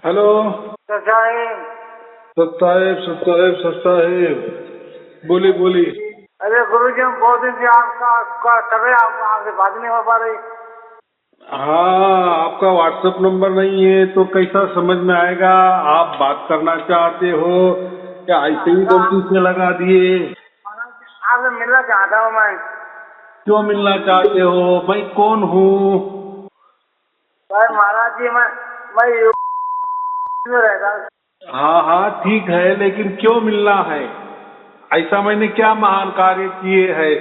Hello. साहेब सत साहेब बोली बोली। अरे गुरुजी हम बहुत दिन से आपका कर रहे हैं, आपसे बात नहीं हो पा रही। हाँ, आपका व्हाट्सएप नंबर नहीं है तो कैसा समझ में आएगा? आप बात करना चाहते हो या ऐसे ही तो गलती से लगा दिए? आपसे मिलना चाहता हूँ मैं। क्यों मिलना चाहते हो? मैं कौन हूँ? भाई महाराज जी मैं यूपी में रहता हूँ। हाँ हाँ ठीक है, लेकिन क्यों मिलना है? ऐसा मैंने क्या महान कार्य किए हैं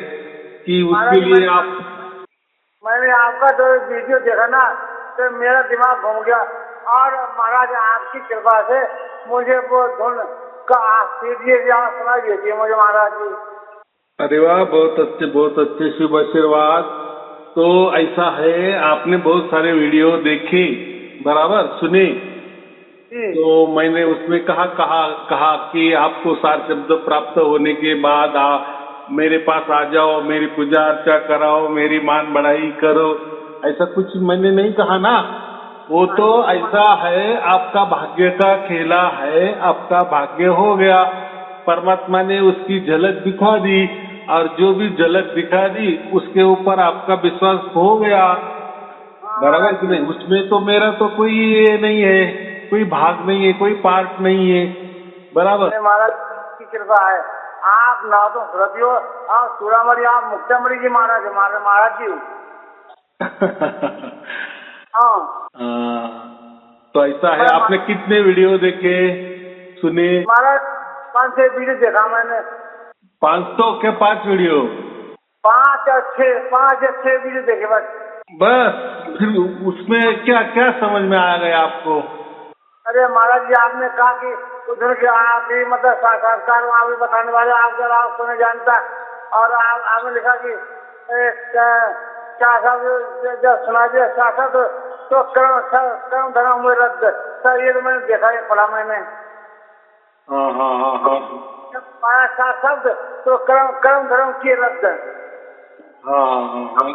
कि महाराज उसके जी लिए आप? मैंने आपका जो वीडियो देखा ना तो मेरा दिमाग घूम गया। और महाराज आपकी कृपा से मुझे वो धुन का सीढ़ी सुनाई देती है मुझे महाराज जी। अरे वाह, बहुत अच्छे शुभ आशीर्वाद। तो ऐसा है, आपने बहुत सारे वीडियो देखे, बराबर सुने, जी तो मैंने उसमें कहा कहा कहा कि आपको सार शब्द प्राप्त होने के बाद मेरे पास आ जाओ, मेरी पूजा अर्चा कराओ, मेरी मान बढ़ाई करो। ऐसा कुछ मैंने नहीं कहा ना। वो तो ऐसा है, आपका भाग्य का खेला है, आपका भाग्य हो गया। परमात्मा ने उसकी झलक दिखा दी, और जो भी झलक दिखा दी उसके ऊपर आपका विश्वास हो गया, हाँ बराबर महाराज कि जी। नहीं? उसमें तो मेरा तो कोई ये नहीं है, कोई भाग नहीं है, कोई पार्ट नहीं है, बराबर। नहीं महाराज की कृपा है। आप ना तो सुरती हो, आप चूड़ामणि, आप मुक्तामणि जी महाराज है, महाराज जी। हाँ तो ऐसा है, मैं आपने कितने वीडियो देखे, सुने? महाराज 5-6 वीडियो देखा मैंने। 500 के 5 वीडियो? 5 या 6 वीडियो देखे बस। बस? फिर उसमें क्या क्या समझ में आ गया आपको? अरे महाराज जी आपने कहा कि उधर के आप ही मतलब साक्षात्कार आप ही बताने वाले, आप जरा आपको नहीं जानता। और आपने लिखा कि क्या सब जब सुना दिया शासक तो कर्म धर्म में रद्द। सर ये तो मैंने देखा, ये पढ़ा मैंने। हाँ हाँ हाँ हाँ जब पाया सात शब्द तो कर्म कर्म धर्म किए रद्द। हाँ हाँ हाँ।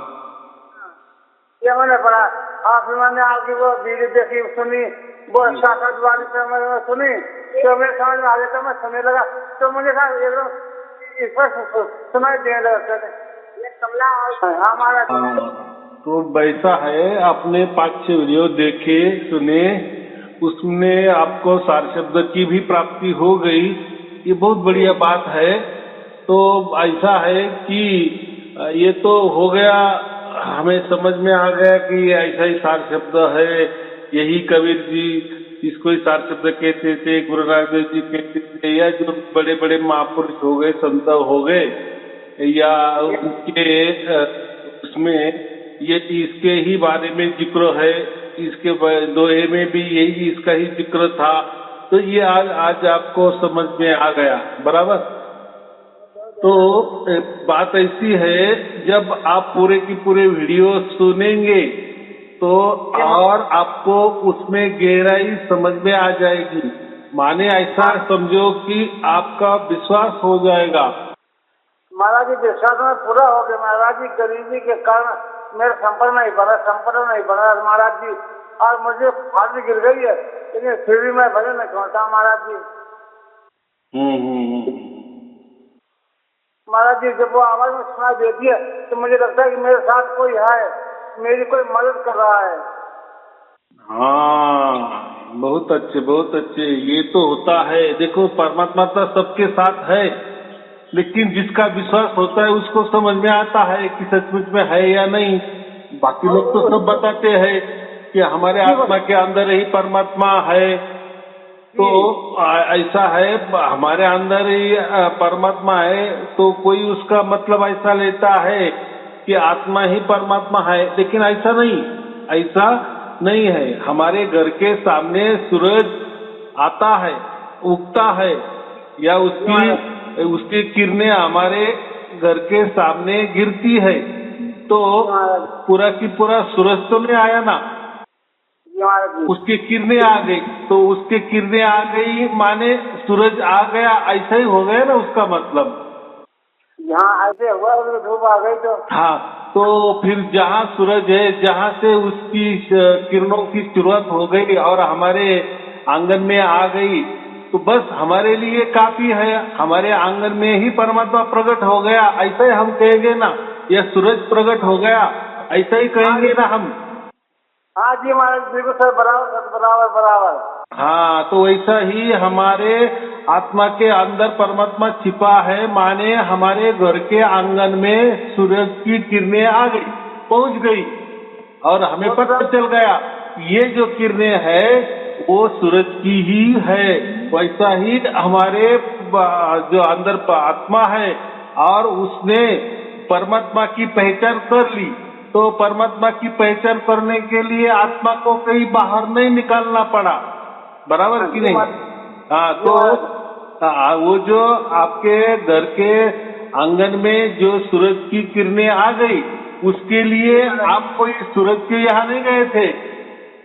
ये मैंने पढ़ा। और फिर मैंने आपकी वो वीडियो देखी, सुनी, वो शासक वाली पे मैंने सुनी तो मेरे समझ में आ गया, तो मैं सुनने लगा तो मुझे कहा एकदम सुनाई देने लगा। ये कमला हमारा। हाँ, तो वैसा है, आपने 5-6 वीडियो देखे, सुने, उसमें आपको सार शब्द की भी प्राप्ति हो गई, ये बहुत बढ़िया बात है। तो ऐसा है कि ये तो हो गया, हमें समझ में आ गया कि ऐसा ही सार शब्द है, यही कबीर जी इसको ही सार शब्द कहते थे, गुरु नानक देव जी कहते थे, या जो बड़े बड़े महापुरुष हो गए, संत हो गए, या उनके उसमें ये इसके ही बारे में जिक्र है, इसके दोहे में भी यही इसका ही जिक्र था। तो ये आज आज आपको समझ में आ गया, बराबर। तो बात ऐसी है, जब आप पूरे की पूरे वीडियो सुनेंगे तो और आपको उसमें गहराई समझ में आ जाएगी। माने ऐसा समझो कि आपका विश्वास हो जाएगा। महाराज जी विश्वास में पूरा हो गया। महाराज जी गरीबी के कारण मेरा संपर्क नहीं बना महाराज जी। और मुझे फांसी गिर गई है, लेकिन फिर भी मैं भजन नहीं छोड़ता महाराज जी। हम्म। महाराज जी जब वो आवाज में सुनाई देती है तो मुझे लगता है कि मेरे साथ कोई है, मेरी कोई मदद कर रहा है। हाँ, बहुत अच्छे बहुत अच्छे। ये तो होता है, देखो परमात्मा तो सबके साथ है, लेकिन जिसका विश्वास होता है उसको समझ में आता है कि सचमुच में है या नहीं। बाकी लोग तो सब बताते हैं कि हमारे आत्मा के अंदर ही परमात्मा है। तो ऐसा है, हमारे अंदर ही परमात्मा है, तो कोई उसका मतलब ऐसा लेता है कि आत्मा ही परमात्मा है, लेकिन ऐसा नहीं, ऐसा नहीं है। हमारे घर के सामने सूरज आता है, उगता है, या उसकी उसकी किरणें हमारे घर के सामने गिरती है, तो पूरा की पूरा सूरज तो नहीं आया ना, उसकी किरणें आ गई। तो उसके किरणें आ गई माने सूरज आ गया, ऐसा ही हो गया ना उसका मतलब। यहाँ ऐसे हुआ तो धूप आ गई तो। हाँ, तो फिर जहाँ सूरज है, जहाँ से उसकी किरणों की शुरुआत हो गई और हमारे आंगन में आ गई तो बस हमारे लिए काफी है, हमारे आंगन में ही परमात्मा प्रकट हो गया, ऐसा ही हम कहेंगे ना, या सूरज प्रकट हो गया, ऐसा ही कहेंगे ना हम। हाँ जी महाराज, बिल्कुल सर, बराबर सर, बराबर बराबर। हाँ, तो वैसा ही हमारे आत्मा के अंदर परमात्मा छिपा है, माने हमारे घर के आंगन में सूरज की किरणें आ गई, पहुंच गई, और हमें पता चल गया ये जो किरणें है वो सूरज की ही है। वैसा ही हमारे जो अंदर आत्मा है और उसने परमात्मा की पहचान कर ली, तो परमात्मा की पहचान करने के लिए आत्मा को कहीं बाहर नहीं निकालना पड़ा, बराबर कि नहीं? हाँ, तो वो जो आपके घर के आंगन में जो सूरज की किरणें आ गई, उसके लिए आप कोई सूरज के यहाँ नहीं गए थे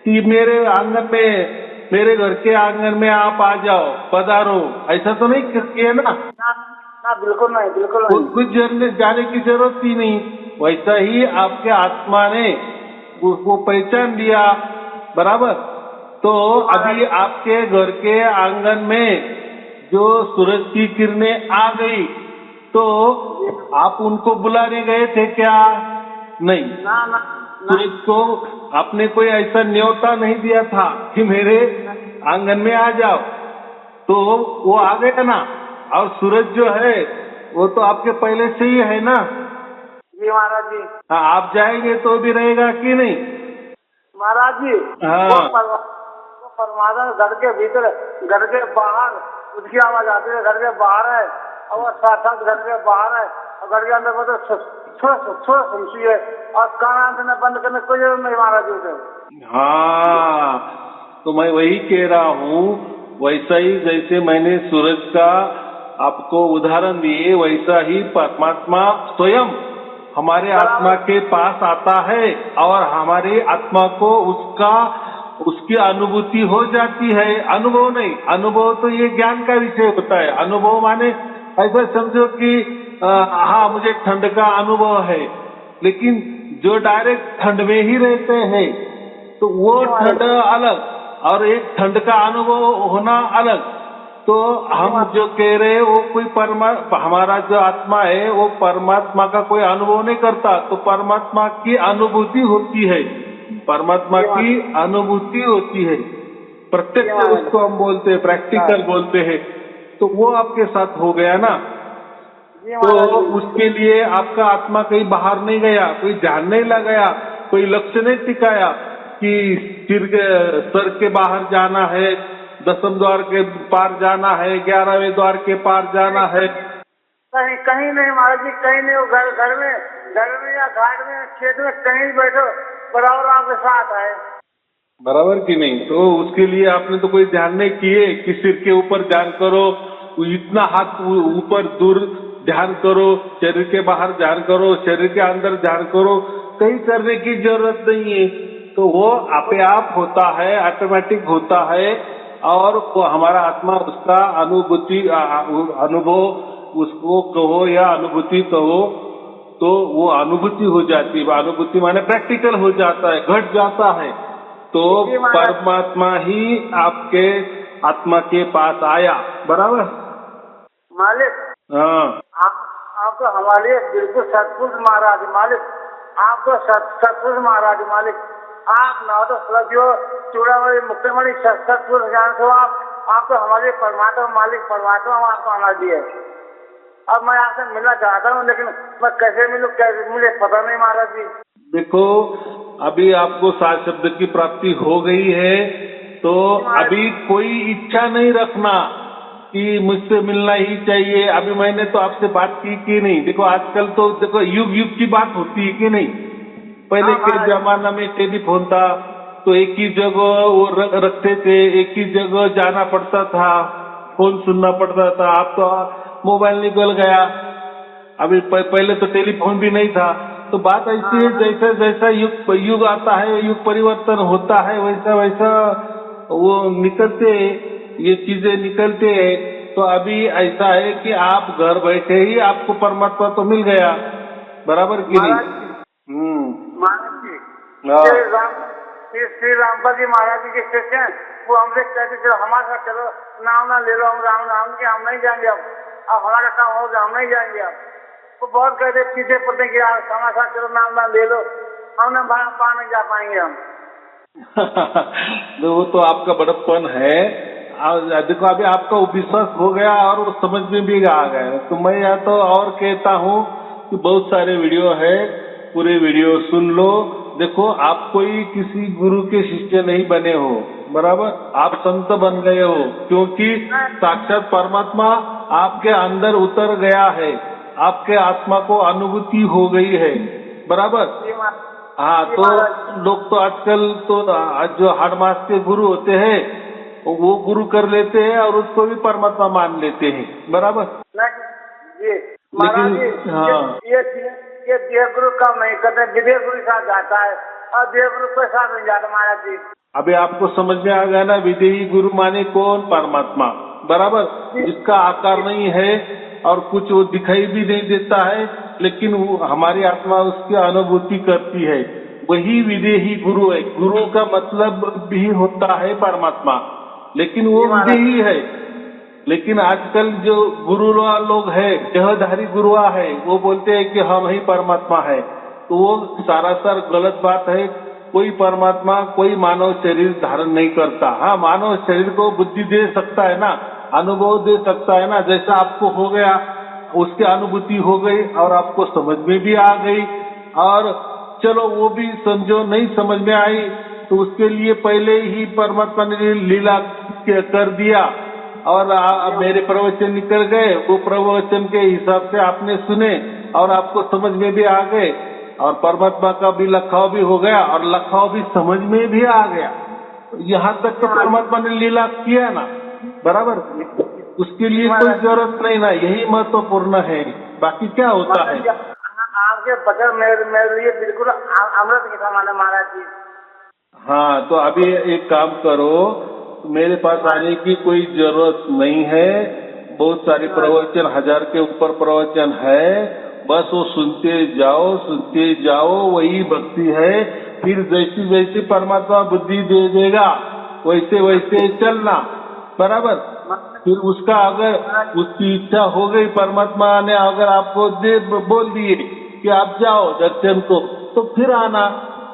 कि मेरे आंगन में, मेरे घर के आंगन में आप आ जाओ, पधारो, ऐसा तो नहीं किया ना? ना, बिल्कुल नहीं, बिल्कुल नहीं। कुछ जाने की जरूरत ही नहीं। वैसा ही आपके आत्मा ने उसको पहचान लिया, बराबर। तो अभी आपके घर के आंगन में जो सूरज की किरणें आ गई, तो आप उनको बुलाने गए थे क्या? नहीं। ना ना, सूरज को आपने कोई ऐसा न्योता नहीं दिया था कि मेरे आंगन में आ जाओ, तो वो आ गए ना। और सूरज जो है वो तो आपके पहले से ही है ना। जी महाराज जी। हाँ, आप जाएंगे तो भी रहेगा कि नहीं महाराज जी? हाँ, वो परमात्मा घर के भीतर, घर के बाहर उसकी आवाज आती है, घर के बाहर है, और वो साथ साथ घर के बाहर है, और घर के अंदर मतलब थोड़ा सुनसी है, और कान आंख बंद करने कोई जरूरत नहीं महाराज जी उसे। हाँ, तो मैं वही कह रहा हूँ, वैसा ही जैसे मैंने सूरज का आपको उदाहरण दिए, वैसा ही परमात्मा स्वयं हमारे आत्मा के पास आता है और हमारी आत्मा को उसकी अनुभूति हो जाती है। अनुभव नहीं, अनुभव तो ये ज्ञान का विषय होता है। अनुभव माने ऐसा समझो कि हाँ, मुझे ठंड का अनुभव है, लेकिन जो डायरेक्ट ठंड में ही रहते हैं तो वो ठंड अलग, और एक ठंड का अनुभव होना अलग। तो हम जो कह रहे हैं वो कोई हमारा जो आत्मा है वो परमात्मा का कोई अनुभव नहीं करता, तो परमात्मा की अनुभूति होती है, परमात्मा की अनुभूति होती है, प्रत्यक्ष उसको हम बोलते हैं, प्रैक्टिकल बोलते हैं। तो वो आपके साथ हो गया ना। तो उसके लिए आपका आत्मा कहीं बाहर नहीं गया, कोई ध्यान नहीं लगाया, कोई लक्ष्य नहीं टिकाया कि सर के बाहर जाना है, 10वें द्वार के पार जाना है, 11वें द्वार के पार जाना है। कहीं नहीं महाराज जी, कहीं नहीं। घर में या घाट में, खेत में, कहीं बैठो, बराबर आपके साथ है, बराबर कि नहीं? तो उसके लिए आपने तो कोई ध्यान नहीं किए कि सिर के ऊपर ध्यान करो, इतना हाथ ऊपर दूर ध्यान करो, शरीर के बाहर ध्यान करो, शरीर के अंदर ध्यान करो, कहीं करने की जरूरत नहीं है। तो वो आपे आप होता है, ऑटोमेटिक होता है, और वो हमारा आत्मा उसका अनुभव उसको कहो या अनुभूति कहो, तो वो अनुभूति हो जाती है। अनुभूति माने प्रैक्टिकल हो जाता है, घट जाता है। तो परमात्मा ही आपके आत्मा के पास आया, बराबर मालिक। हाँ, आप तो हमारे लिए बिल्कुल सतपुरुष महाराज मालिक, आप तो सतपुरुष महाराज मालिक। आप ना तो जो चूड़ामणि मुक्तमणि सतपुरुष ज्ञान से आप तो हमारे परमात्मा मालिक, परमात्मा आपको आना दिए। अब मैं आपसे मिलना चाहता हूँ, लेकिन मैं कैसे मिलूँ, कैसे मुझे पता नहीं महाराज जी। देखो, अभी आपको सात शब्द की प्राप्ति हो गई है, तो अभी कोई इच्छा नहीं रखना कि मुझसे मिलना ही चाहिए। अभी मैंने तो आपसे बात की कि नहीं? देखो, आजकल तो देखो युग युग की बात होती है कि नहीं? पहले के जमाना में टेलीफोन था तो एक ही जगह वो रखते थे, एक ही जगह जाना पड़ता था, फोन सुनना पड़ता था। अब तो मोबाइल निकल गया, अभी पहले तो टेलीफोन भी नहीं था। तो बात ऐसी है, जैसा जैसा युग आता है, युग परिवर्तन होता है, वैसा वैसा वो निकलते, ये चीजें निकलते हैं। तो अभी ऐसा है कि आप घर बैठे ही आपको परमात्मा तो मिल गया, बराबर कि नहीं? महाराज जी, श्री रामपा जी महाराज जी के शिष्य हैं, वो हमसे कहते चलो हमारे साथ चलो, नाम ना ले लो, हम राम नाम के हम नहीं जाएंगे, अब हमारा काम हो गया, हम नहीं जाएंगे। अब वो बहुत कहते पीछे पड़ते कि आप हमारे साथ चलो, नाम ना ले लो, हमने बाहर नहीं जा पाएंगे हम। तो वो तो आपका बड़प्पन है। देखो अभी आपका विश्वास हो गया और वो समझ में भी आ गया। तो मैं या तो और कहता हूँ कि बहुत सारे वीडियो है, पूरे वीडियो सुन लो। देखो आप कोई किसी गुरु के शिष्य नहीं बने हो, बराबर, आप संत बन गए हो, क्योंकि साक्षात परमात्मा आपके अंदर उतर गया है, आपके आत्मा को अनुभूति हो गई है, बराबर। हाँ, तो लोग तो आजकल तो आज जो हाड़ मास के गुरु होते हैं वो गुरु कर लेते हैं और उसको भी परमात्मा मान लेते हैं, बराबर। जी महाराज जी, हाँ, ये देव गुरु काम नहीं करते, विदेह गुरु के साथ जाता है और देव गुरु के साथ नहीं जाता महाराज जी। अभी आपको समझ में आ गया ना, विदेही गुरु माने कौन? परमात्मा, बराबर, जिसका आकार नहीं है और कुछ वो दिखाई भी नहीं देता है, लेकिन वो हमारी आत्मा उसकी अनुभूति करती है, वही विदेही गुरु है। गुरु का मतलब भी होता है परमात्मा, लेकिन वो विदेही है। लेकिन आजकल जो गुरु लोग है, देहधारी गुरुआ है, वो बोलते हैं कि हम ही परमात्मा है, तो वो सरासर गलत बात है। कोई परमात्मा कोई मानव शरीर धारण नहीं करता। हाँ, मानव शरीर को बुद्धि दे सकता है ना, अनुभव दे सकता है ना, जैसा आपको हो गया, उसकी अनुभूति हो गई और आपको समझ में भी आ गई। और चलो वो भी समझो नहीं समझ में आई तो उसके लिए पहले ही परमात्मा ने लीला कर दिया और मेरे प्रवचन निकल गए, वो प्रवचन के हिसाब से आपने सुने और आपको समझ में भी आ गए और परमात्मा का भी लखाव भी हो गया और लखाव भी समझ में भी आ गया। यहाँ तक तो परमात्मा ने लीला किया ना, बराबर। उसके लिए कोई जरूरत नहीं ना, यही महत्वपूर्ण है। बाकी क्या होता है? आपके बगैर मेरे लिए बिल्कुल अमृत के समान है महाराज जी। हाँ, तो अभी एक काम करो, मेरे पास आने की कोई जरूरत नहीं है। बहुत सारे प्रवचन, 1000 के ऊपर प्रवचन है, बस वो सुनते जाओ, वही भक्ति है। फिर जैसी जैसी परमात्मा बुद्धि दे देगा वैसे वैसे चलना, बराबर। फिर उसका अगर उसकी इच्छा हो गई, परमात्मा ने अगर आपको बोल दिए कि आप जाओ दर्शन को, तो फिर आना,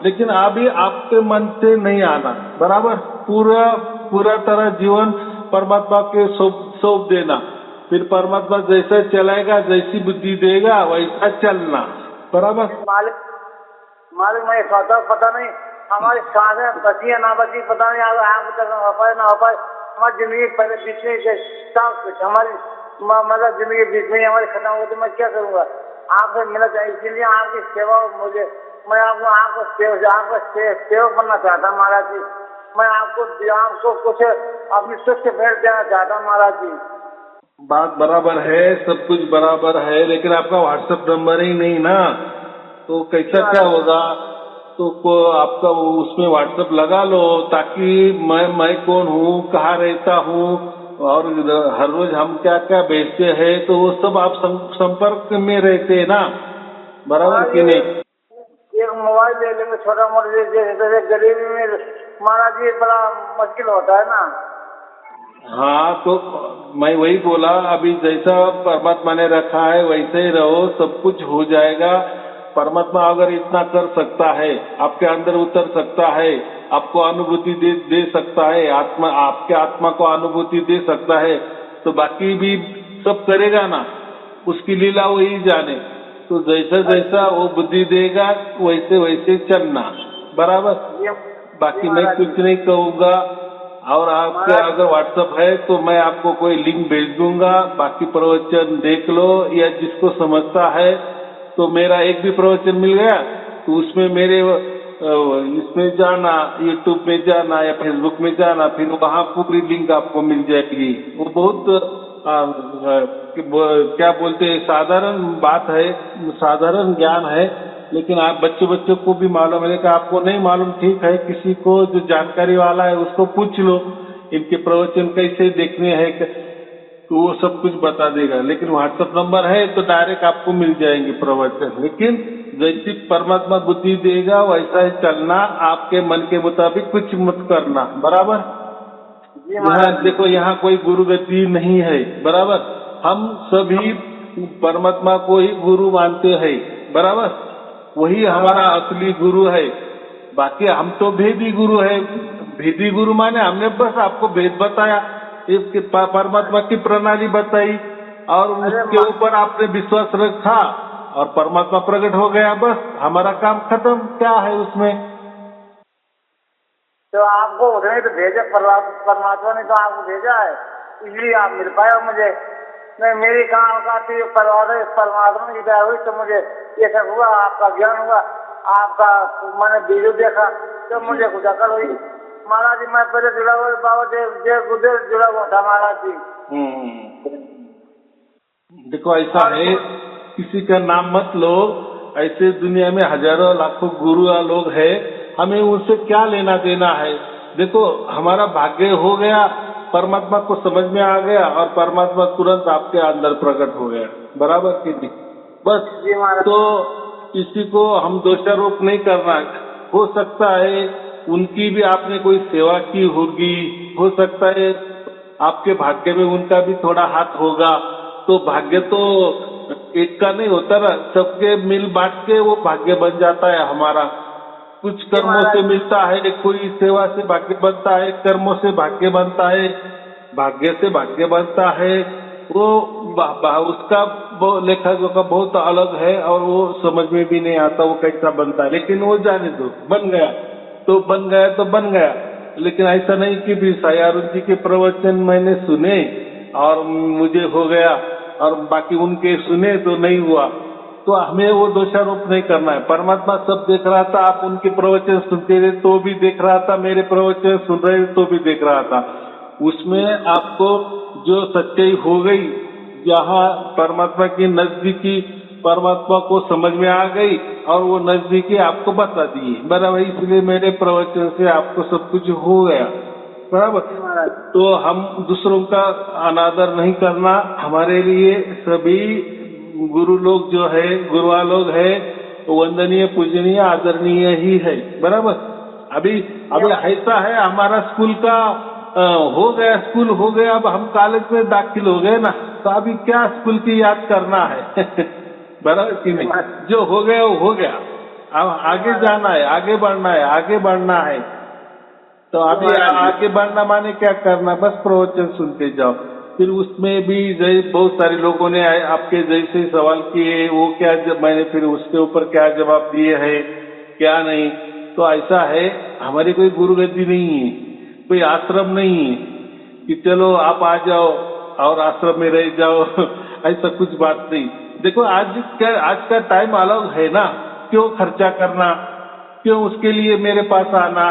लेकिन अभी आपके मन से नहीं आना, बराबर। पूरा तरह जीवन परमात्मा के सौंप देना। फिर परमात्मा जैसा चलाएगा, जैसी बुद्धि देगा वैसा चलना, बराबर। मालिक मैं सोचा पता नहीं हमारी सांसें बची है ना बची, पता नहीं आगे तक हो पाए ना हो पाए। हमारी जिंदगी पहले बीच में हमारी मतलब जिंदगी बीच में हमारी खत्म हो, तो मैं क्या करूँगा? आपसे मिलना चाहिए, इसलिए आपकी सेवा मुझे, मैं आपको सेवक बनना चाहता हूँ महाराज जी। मैं आपको कुछ अपनी स्वच्छ भेंट देना चाहता हूँ महाराज जी। बात बराबर है, सब कुछ बराबर है, लेकिन आपका व्हाट्सएप नंबर ही नहीं ना, तो कैसा क्या होगा? तो आपका उसमें व्हाट्सएप लगा लो, ताकि मैं कौन हूँ, कहाँ रहता हूँ और हर रोज हम क्या क्या बेचते हैं, तो वो सब आप संपर्क में रहते हैं ना, बराबर कि नहीं? एक मोबाइल ले लेंगे छोटा मोटा, जैसे गरीबी में महाराज जी बड़ा मुश्किल होता है ना। हाँ, तो मैं वही बोला, अभी जैसा परमात्मा ने रखा है वैसे ही रहो, सब कुछ हो जाएगा। परमात्मा अगर इतना कर सकता है, आपके अंदर उतर सकता है, आपको अनुभूति दे सकता है, आपके आत्मा को अनुभूति दे सकता है, तो बाकी भी सब करेगा ना, उसकी लीला वही जाने। तो जैसा जैसा वो बुद्धि देगा वैसे वैसे चलना, बराबर। बाकी मैं कुछ नहीं कहूँगा। और आपके अगर व्हाट्सएप है तो मैं आपको कोई लिंक भेज दूंगा, बाकी प्रवचन देख लो, या जिसको समझता है तो मेरा एक भी प्रवचन मिल गया तो उसमें मेरे इसमें जाना, यूट्यूब में जाना या फेसबुक में जाना, फिर वहाँ पूरी लिंक आपको मिल जाएगी। वो बहुत क्या बोलते हैं, साधारण बात है, साधारण ज्ञान है, लेकिन आप बच्चों को भी मालूम है कि आपको नहीं मालूम, ठीक है, किसी को जो जानकारी वाला है उसको पूछ लो इनके प्रवचन कैसे देखने हैं, तो वो सब कुछ बता देगा। लेकिन व्हाट्सएप नंबर है तो डायरेक्ट आपको मिल जाएंगे प्रवचन। लेकिन जैसी परमात्मा बुद्धि देगा वैसा ही चलना, आपके मन के मुताबिक कुछ मत करना, बराबर। जी यहाँ महाराज। देखो, यहाँ कोई गुरु गति नहीं है, बराबर। हम सभी परमात्मा को ही गुरु मानते हैं, बराबर। वही हमारा असली गुरु है। बाकी हम तो भेदी गुरु है। भेदी गुरु माने हमने बस आपको भेद बताया, इसके परमात्मा की प्रणाली बताई, और अरे उसके ऊपर आपने विश्वास रखा और परमात्मा प्रकट हो गया, बस हमारा काम खत्म। क्या है उसमें? तो आपको उधर तो भेजा, परमात्मा ने तो आपको भेजा है, इसलिए आप मिल पाए हो मुझे। नहीं, मेरी कहाँ औकात थी, परमात्मा की दया हुई तो मुझे ये सब हुआ, आपका ज्ञान हुआ, आपका मैंने वीडियो देखा तो मुझे कुछ अकल हुई। महाराज जी, मैं पहले जुड़ा हुआ बाबा जय गुरुदेव जुड़ा हुआ था महाराज जी। देखो, ऐसा है, किसी का नाम मत लो। ऐसे दुनिया में हजारों लाखों गुरु लोग हैं, हमें उनसे क्या लेना देना है? देखो, हमारा भाग्य हो गया, परमात्मा को समझ में आ गया और परमात्मा तुरंत आपके अंदर प्रकट हो गया, बराबर कि नहीं? बस। जी महाराज। तो किसी को हम दोषारोप नहीं करना। हो सकता है उनकी भी आपने कोई सेवा की होगी, हो सकता है आपके भाग्य में उनका भी थोड़ा हाथ होगा। तो भाग्य तो एक का नहीं होता ना, सबके मिल बांट के वो भाग्य बन जाता है हमारा। कुछ कर्मों से मिलता है, कोई सेवा से भाग्य बनता है, कर्मों से भाग्य बनता है, भाग्य से भाग्य बनता है। वो उसका वो लेखा जोखा बहुत अलग है और वो समझ में भी नहीं आता वो कैसा बनता है। लेकिन वो जाने दो, बन गया तो बन गया तो बन गया। लेकिन ऐसा नहीं कि भी सायारुद्ध जी के प्रवचन मैंने सुने और मुझे हो गया और बाकी उनके सुने तो नहीं हुआ। तो हमें वो दोषारोप नहीं करना है। परमात्मा सब देख रहा था, आप उनके प्रवचन सुनते रहे तो भी देख रहा था, मेरे प्रवचन सुन रहे तो भी देख रहा था। उसमें आपको जो सच्चाई हो गई, जहाँ परमात्मा की नजदीकी परमात्मा को समझ में आ गई और वो नजदीकी आपको बता दी, बराबर। इसलिए मेरे प्रवचन से आपको सब कुछ हो गया, बराबर। तो हम दूसरों का अनादर नहीं करना। हमारे लिए सभी गुरु लोग जो है, गुरुआ लोग है, वंदनीय, पूजनीय, आदरणीय ही है, बराबर। अभी ऐसा है, हमारा स्कूल का हो गया, स्कूल हो गया, अब हम कॉलेज में दाखिल हो गए ना, तो अभी क्या स्कूल की याद करना है? बराबर कि नहीं? जो हो गया वो हो गया। अब आगे जाना है, आगे बढ़ना है, आगे बढ़ना है। तो अभी आगे बढ़ना माने क्या करना? बस प्रवचन सुनते जाओ। फिर उसमें भी बहुत सारे लोगों ने आपके जैसे सवाल किए, वो क्या मैंने फिर उसके ऊपर क्या जवाब दिए है, क्या नहीं। तो ऐसा है, हमारी कोई गुरु गद्दी नहीं है, कोई आश्रम नहीं है कि चलो आप आ जाओ और आश्रम में रह जाओ। ऐसा कुछ बात नहीं। देखो, आज का टाइम अलग है ना। क्यों खर्चा करना, क्यों उसके लिए मेरे पास आना,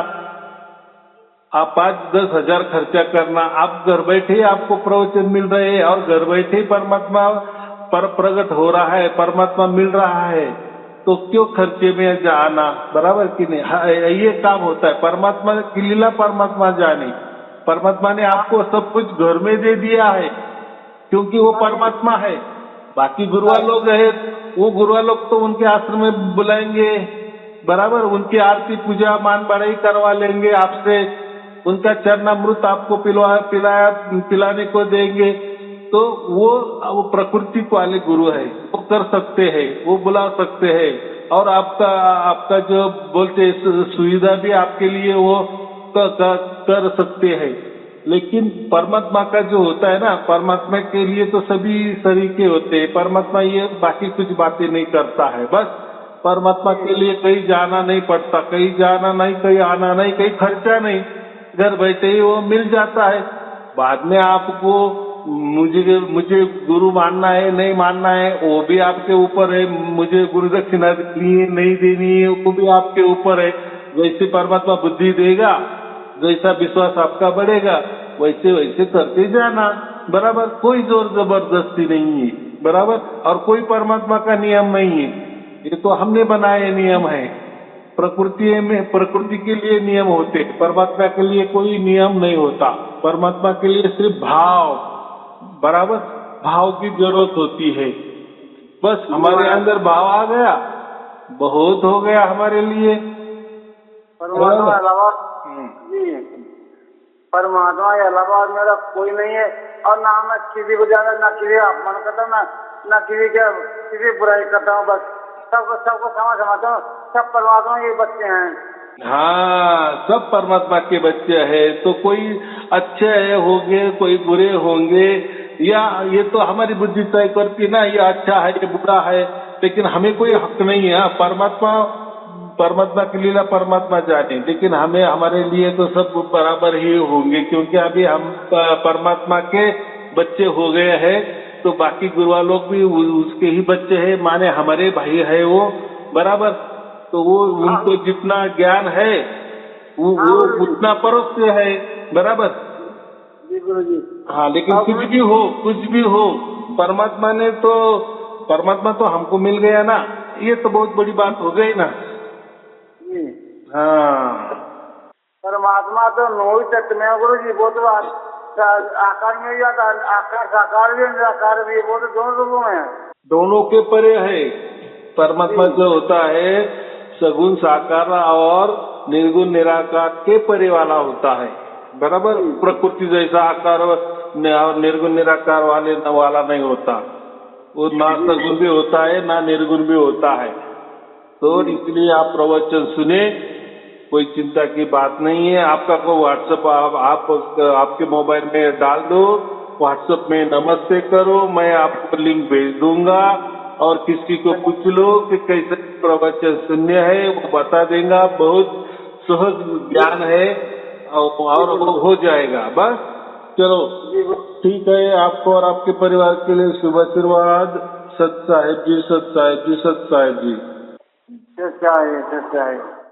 आप 5-10 हजार खर्चा करना? आप घर बैठे ही आपको प्रवचन मिल रहे हैं और घर बैठे ही परमात्मा पर प्रकट हो रहा है, परमात्मा मिल रहा है, तो क्यों खर्चे में जाना, बराबर कि नहीं? हाँ, ये काम होता है। परमात्मा की लीला परमात्मा जाने। परमात्मा ने आपको सब कुछ घर में दे दिया है क्योंकि वो परमात्मा है। बाकी गुरुआ लोग है, वो गुरुआ लोग तो उनके आश्रम में बुलाएंगे, बराबर। उनकी आरती पूजा मान बढ़ाई करवा लेंगे आपसे, उनका चरणामृत आपको पिलाने को देंगे। तो वो प्रकृति वाले गुरु है, वो कर सकते हैं, वो बुला सकते हैं और आपका जो बोलते सुविधा भी आपके लिए वो कर सकते हैं। लेकिन परमात्मा का जो होता है ना, परमात्मा के लिए तो सभी सरीके होते हैं। परमात्मा ये बाकी कुछ बातें नहीं करता है। बस परमात्मा के लिए कहीं जाना नहीं पड़ता, कहीं जाना नहीं, कहीं आना नहीं, कहीं खर्चा नहीं, घर बैठे ही वो मिल जाता है। बाद में आपको मुझे गुरु मानना है नहीं मानना है वो भी आपके ऊपर है। मुझे गुरु दक्षिणा देनी है नहीं देनी है वो भी आपके ऊपर है। जैसे परमात्मा बुद्धि देगा, जैसा विश्वास आपका बढ़ेगा, वैसे वैसे करते जाना, बराबर। कोई जोर जबरदस्ती नहीं है, बराबर। और कोई परमात्मा का नियम नहीं है, ये तो हमने बनाए नियम है। प्रकृति के लिए नियम होते, परमात्मा के लिए कोई नियम नहीं होता। परमात्मा के लिए सिर्फ भाव, बराबर, भाव की जरूरत होती है। बस हमारे अंदर भाव आ गया, बहुत हो गया हमारे लिए। परमात्मा अलावा जी परमात्मा के अलावा मेरा कोई नहीं है, और ना मैं किसी को ज्यादा, ना किसी का अपमान करता हूँ, ना किसी की बुराई करता हूँ। बस सबको समझता हूँ, सब परमात्मा के बच्चे हैं। हाँ, सब परमात्मा के बच्चे हैं। तो कोई अच्छे होंगे, कोई बुरे होंगे, या ये तो हमारी बुद्धि तय करती ना, ये अच्छा है ये बुरा है, लेकिन हमें कोई हक नहीं है। परमात्मा की लीला परमात्मा जाने, लेकिन हमें, हमारे लिए तो सब बराबर ही होंगे, क्योंकि अभी हम परमात्मा के बच्चे हो गए हैं। तो बाकी गुरुआ लोग भी उसके ही बच्चे हैं, माने हमारे भाई है वो, बराबर। तो वो उनको जितना ज्ञान है वो उतना परोक्ष है, बराबर। जी गुरु जी। हाँ, लेकिन कुछ भी हो, परमात्मा तो हमको मिल गया ना, ये तो बहुत बड़ी बात हो गई ना। जी हाँ, परमात्मा तो नौ ही तत्व में है गुरु जी। वो तो आकार में ही आता है, आकार साकार भी निराकार भी, वो तो दोनों रूपों में है। दोनों के परे है। परमात्मा जो होता है सगुण साकार और निर्गुण निराकार के परे वाला होता है, बराबर। प्रकृति जैसा आकार और निर्गुण निराकार वाला नहीं होता। वो ना सगुण भी होता है, ना निर्गुण भी होता है। तो इसलिए आप प्रवचन सुने, कोई चिंता की बात नहीं है। आपका को व्हाट्सएप आपके मोबाइल में डाल दो, व्हाट्सएप में नमस्ते करो, मैं आपको लिंक भेज दूंगा, और किसी को पूछ लो कि कैसे प्रवचन सुनने है, वो बता देगा। बहुत सहज ज्ञान है, और वो हो जाएगा। बस चलो ठीक है। आपको और आपके परिवार के लिए शुभ आशीर्वाद। सत साहिब जी, सत साहिब जी, सत साहिब जी। सच्चाई।